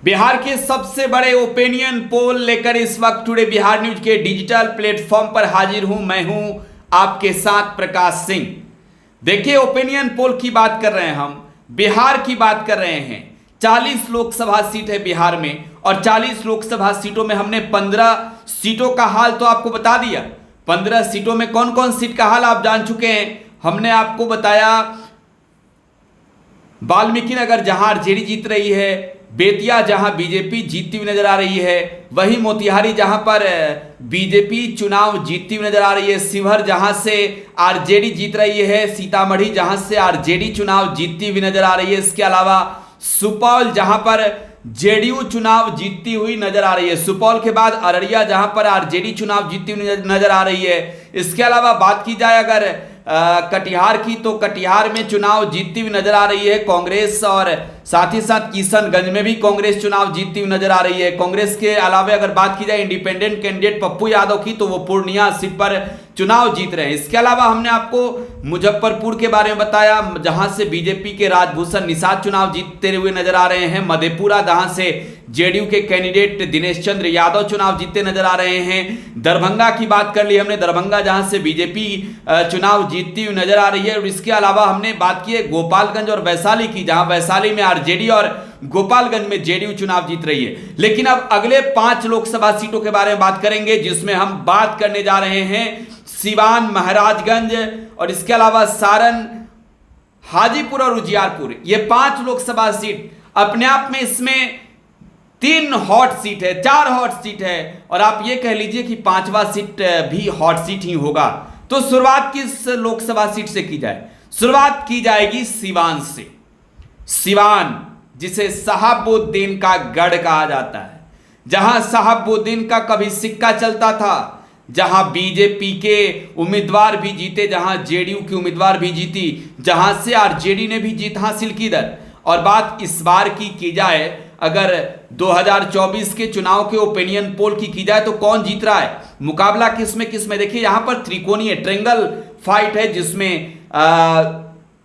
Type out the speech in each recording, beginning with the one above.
बिहार के सबसे बड़े ओपिनियन पोल लेकर इस वक्त टुडे बिहार न्यूज के डिजिटल प्लेटफॉर्म पर हाजिर हूं। मैं हूं आपके साथ प्रकाश सिंह। देखिए, ओपिनियन पोल की बात कर रहे हैं, हम बिहार की बात कर रहे हैं। 40 लोकसभा सीट है बिहार में और 40 लोकसभा सीटों में हमने 15 सीटों का हाल तो आपको बता दिया। 15 सीटों में कौन कौन सीट का हाल आप जान चुके हैं। हमने आपको बताया वाल्मीकि नगर जहां आरजेडी जीत रही है, बेतिया जहां बीजेपी जीतती हुई नजर आ रही है, वहीं मोतिहारी जहां पर बीजेपी चुनाव जीतती हुई नजर आ रही है, शिवहर जहां से आरजेडी जीत रही है, सीतामढ़ी जहां से आरजेडी चुनाव जीतती हुई नजर आ रही है। इसके अलावा सुपौल जहां पर जेडीयू चुनाव जीतती हुई नजर आ रही है। सुपौल के बाद अररिया जहां पर आरजेडी चुनाव जीतती हुई नजर आ रही है। इसके अलावा बात की जाए अगर कटिहार की, तो कटिहार में चुनाव जीतती हुई नजर आ रही है कांग्रेस, और साथ ही साथ किशनगंज में भी कांग्रेस चुनाव जीतती हुई नजर आ रही है। कांग्रेस के अलावा अगर बात की जाए इंडिपेंडेंट कैंडिडेट पप्पू यादव की, तो वो पूर्णिया सीट पर चुनाव जीत रहे हैं। इसके अलावा हमने आपको मुजफ्फरपुर के बारे में बताया जहां से बीजेपी के राजभूषण निषाद चुनाव जीतते हुए नजर आ रहे हैं। मधेपुरा जहां से जेडीयू के कैंडिडेट दिनेश चंद्र यादव चुनाव जीतते नजर आ रहे हैं। दरभंगा की बात कर ली हमने, दरभंगा जहां से बीजेपी चुनाव जीतती हुई नजर आ रही है। और इसके अलावा हमने बात की है गोपालगंज और वैशाली की, जहां वैशाली में आरजेडी और गोपालगंज में जेडीयू चुनाव जीत रही है। लेकिन अब अगले 5 लोकसभा सीटों के बारे में बात करेंगे, जिसमें हम बात करने जा रहे हैं सिवान, महाराजगंज और इसके अलावा सारण, हाजीपुर और उजियारपुर। ये 5 लोकसभा सीट अपने आप में, इसमें 3 हॉट सीट है, 4 हॉट सीट है, और आप ये कह लीजिए कि 5वां सीट भी हॉट सीट ही होगा। तो शुरुआत किस लोकसभा सीट से की जाए? शुरुआत की जाएगी सिवान से। सिवान जिसे शहाबुद्दीन का गढ़ कहा जाता है, जहां शहाबुद्दीन का कभी सिक्का चलता था, जहां बीजेपी के उम्मीदवार भी जीते, जहां जेडीयू के उम्मीदवार भी जीती, जहां से आरजेडी ने भी जीत हासिल की दर। और बात इस बार की जाए, अगर 2024 के चुनाव के ओपिनियन पोल की जाए तो कौन जीत रहा है, मुकाबला किसमें? देखिए, यहां पर त्रिकोणीय ट्रेंगल फाइट है, जिसमें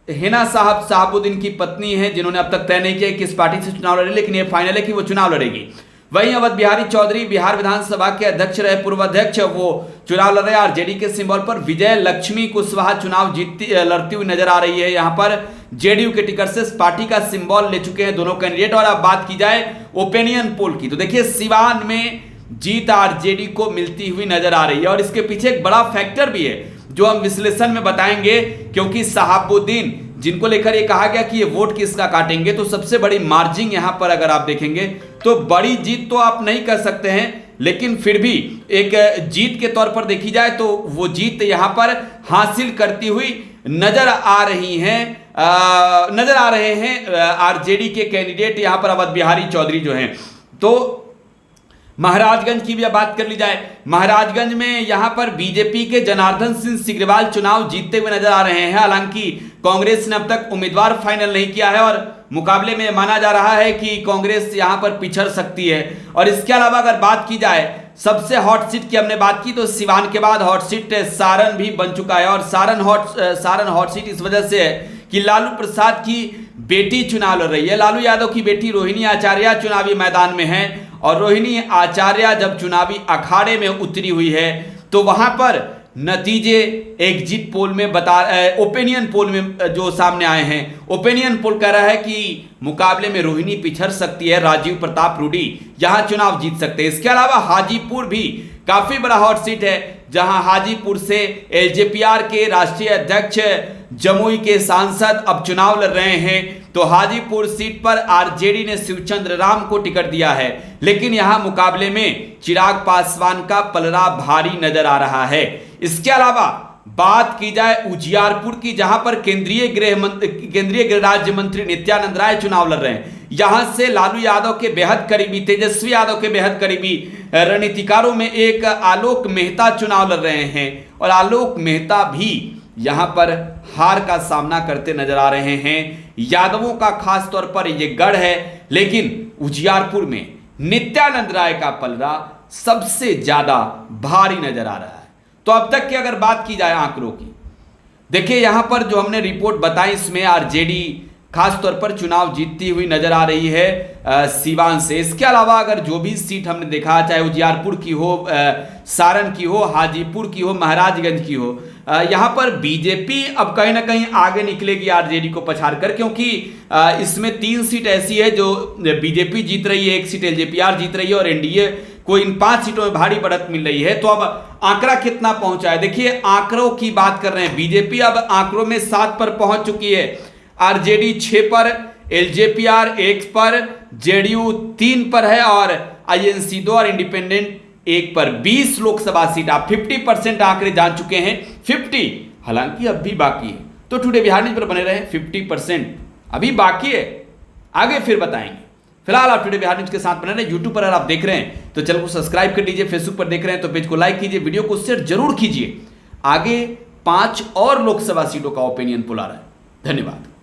हिना साहब शहाबुद्दीन की पत्नी है, जिन्होंने अब तक तय नहीं किया किस पार्टी से चुनाव लड़े, लेकिन यह फाइनल है कि वो चुनाव लड़ेगी। वहीं अवध बिहारी चौधरी बिहार विधानसभा के अध्यक्ष रहे, पूर्व अध्यक्ष, वो चुनाव लड़ रहे हैं आरजेडी के सिंबल पर। विजय लक्ष्मी कुशवाहा चुनाव लड़ती हुई नजर आ रही है। यहां पर जेडीयू के टिकट से पार्टी का सिंबल ले चुके हैं दोनों कैंडिडेट। और अब बात की जाए ओपिनियन पोल की, तो देखिए सिवान में जीत आरजेडी को मिलती हुई नजर आ रही है। और इसके पीछे एक बड़ा फैक्टर भी है जो हम विश्लेषण में बताएंगे, क्योंकि शहाबुद्दीन जिनको लेकर ये कहा गया कि ये वोट किसका काटेंगे, तो सबसे बड़ी मार्जिन यहां पर अगर आप देखेंगे तो बड़ी जीत तो आप नहीं कर सकते हैं, लेकिन फिर भी एक जीत के तौर पर देखी जाए तो वो जीत यहां पर हासिल करती हुई नजर आ रहे हैं आरजेडी के कैंडिडेट यहां पर अवध बिहारी चौधरी जो हैं। तो महाराजगंज की भी बात कर ली जाए, महाराजगंज में यहां पर बीजेपी के जनार्दन सिंह सिग्रीवाल चुनाव जीतते हुए नजर आ रहे हैं। हालांकि कांग्रेस ने अब तक उम्मीदवार फाइनल नहीं किया है और मुकाबले में माना जा रहा है कि कांग्रेस यहां पर पिछड़ सकती है। और इसके अलावा अगर बात की जाए सबसे हॉट सीट की, हमने बात की तो सिवान के बाद हॉट सीट सारण भी बन चुका है। और सारण हॉट सीट इस वजह से है कि लालू प्रसाद की बेटी चुनाव लड़ रही है। लालू यादव की बेटी रोहिणी आचार्य चुनावी मैदान में है, और रोहिणी आचार्य जब चुनावी अखाड़े में उतरी हुई है तो वहां पर नतीजे एग्जिट पोल में ओपिनियन पोल में जो सामने आए हैं, ओपिनियन पोल कह रहा है कि मुकाबले में रोहिणी पिछड़ सकती है, राजीव प्रताप रूडी यहां चुनाव जीत सकते हैं। इसके अलावा हाजीपुर भी काफी बड़ा हॉट सीट है, जहां हाजीपुर से एलजेपीआर के राष्ट्रीय अध्यक्ष जमुई के सांसद अब चुनाव लड़ रहे हैं। तो हाजीपुर सीट पर आरजेडी ने शिवचंद्र राम को टिकट दिया है, लेकिन यहां मुकाबले में चिराग पासवान का पलड़ा भारी नजर आ रहा है। इसके अलावा बात की जाए उजियारपुर की, जहां पर केंद्रीय गृह राज्य मंत्री नित्यानंद राय चुनाव लड़ रहे हैं। यहां से लालू यादव के बेहद करीबी, तेजस्वी यादव के बेहद करीबी रणनीतिकारों में एक आलोक मेहता चुनाव लड़ रहे हैं, और आलोक मेहता भी यहां पर हार का सामना करते नजर आ रहे हैं। यादवों का खास तौर पर यह गढ़ है, लेकिन उजियारपुर में नित्यानंद राय का पलड़ा सबसे ज्यादा भारी नजर आ रहा है। तो अब तक की अगर बात की जाए आंकड़ों की, देखिए यहां पर जो हमने रिपोर्ट बताई, इसमें आरजेडी खास तौर पर चुनाव जीतती हुई नजर आ रही है सीवान से। इसके अलावा अगर जो भी सीट हमने देखा, चाहे उजियारपुर की हो, सारण की हो, हाजीपुर की हो, महाराजगंज की हो, यहाँ पर बीजेपी अब कहीं ना कहीं आगे निकलेगी आरजेडी को पछाड़ कर, क्योंकि इसमें 3 सीट ऐसी है जो बीजेपी जीत रही है, 1 सीट एलजेपीआर जीत रही है और एनडीए को इन 5 सीटों में भारी बढ़त मिल रही है। तो अब आंकड़ा कितना पहुंचा है, देखिए आंकड़ों की बात कर रहे हैं। बीजेपी अब आंकड़ों में 7 पर पहुंच चुकी है, आरजेडी 6 पर, एलजेपीआर 1 पर, जेडीयू 3 पर है और आईएनसी 2 और इंडिपेंडेंट 1 पर। 20 लोकसभा सीट, आप 50% आंकड़े जान चुके हैं। 50, हालांकि अब भी बाकी है, तो टुडे बिहार न्यूज पर बने रहे। 50% अभी बाकी है, आगे फिर बताएंगे। फिलहाल आप टुडे बिहार न्यूज के साथ बने रहे। यूट्यूब पर अगर आप देख रहे हैं तो चैनल को सब्सक्राइब कर लीजिए, फेसबुक पर देख रहे हैं तो पेज को लाइक कीजिए, वीडियो को शेयर जरूर कीजिए। आगे 5 और लोकसभा सीटों का ओपिनियन पोल आ रहा है। धन्यवाद।